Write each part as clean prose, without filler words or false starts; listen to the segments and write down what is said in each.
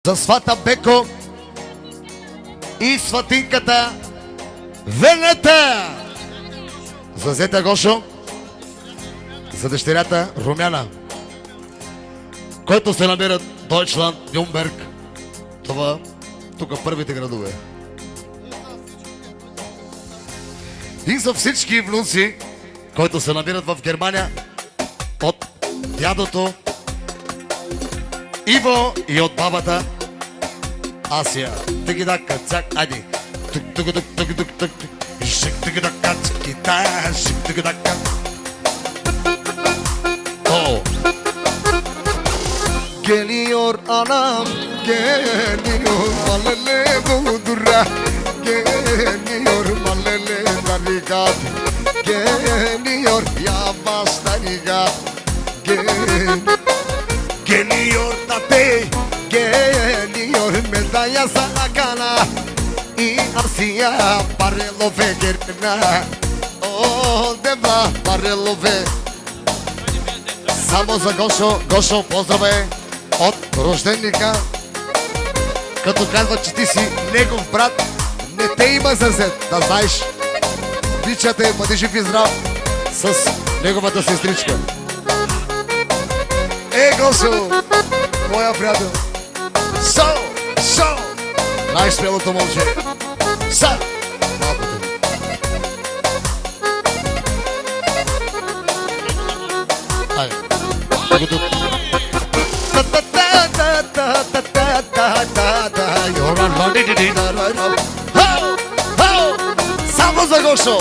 За свата Беко и сватинката Венета. За зета Гошо, за дъщерята Румяна, който се намира Дойчланд, Нюрнберг. Това тук първите градове. И за всички внуци, които се намират в Германия, от дядото Иво и от бабата Асия. Тъгидака, цак, айде. Тук. Шик тъгидака, китая, шик тъгидака. О! Geliyor anam, geliyor malele budura, geliyor malele tarikat, geliyor yavaş tarikat, geliyor tate, geliyor medalya sana kana, y Arsia barrelo vegerna, oh deva barrelo ve. Само за Гошо, поздраве от рожденника, като казва, че ти си негов брат, не те има за зет, да знаеш. Обичате, бъди жив и здрав с неговата сестричка. Гошо, моя приятел. Шо, най-смелото момче. Малкото. Айде. Само за Гошо,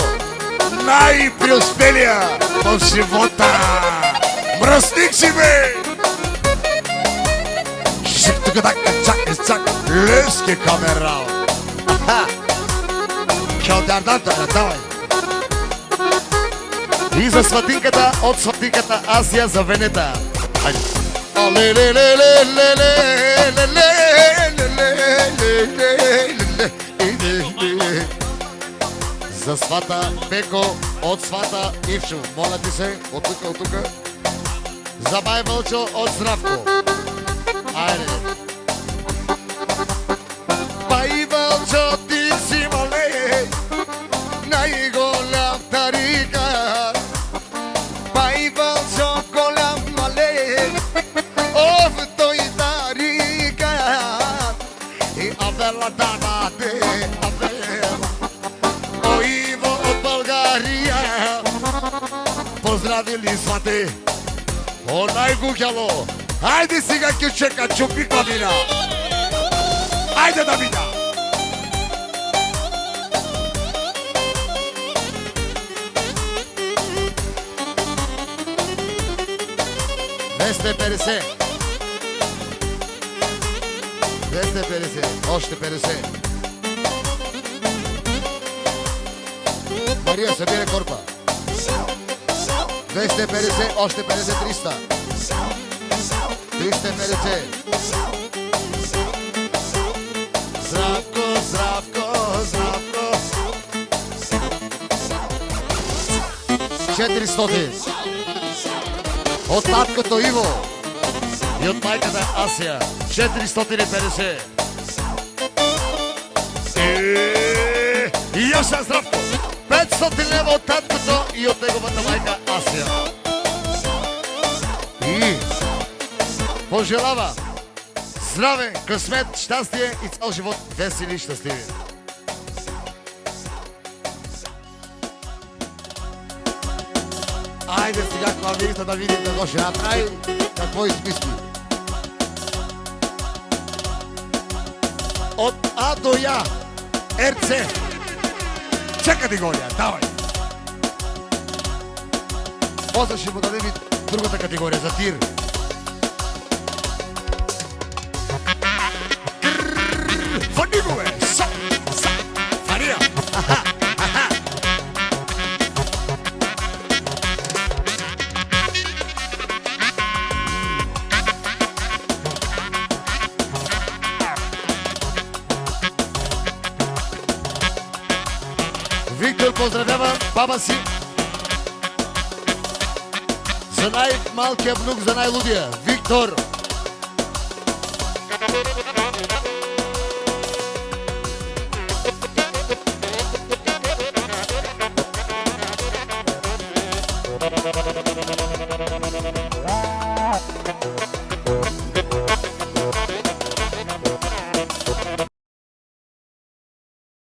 най-преуспелия в живота мръсник си, бе! Чак, лески камерал. Кьодардата, давай! И за сватинката, от сватинката Асия за Венета. Хайде. За свата Беко, от свата Ивчо. Моля ти се, от тук. За бай Вълчо, от Здравко. Айде. Бай Вълчо, ти си мале, най-голям тарика. Бай Вълчо, голям мале, ов той тарика. И Авела давате, Авела. О, Иво от България. Поздравили свате. О, най-гухяло. Айде сега кючека, чупи клавина. Айде да видя. 250. Още 50. Мария, събира корпа. 250, още 50, 300. 350. Здравко. 400. От таткото Иво и от майката Асия. 450. И Яша Здравко. 500 лева от таткото и от неговата майка Асия. И пожелава здраве, късмет, щастие и цял живот весели и щастливи. Айде сега клавирите да видим да го ще направи какво измисли. От А до Я, РЦ. Ча категория, давай. После ще му дадем и другата категория, за тир. Фанигове! Фания! Виктор поздравява баба си за най-малкия внук, за най-лудия. Виктор!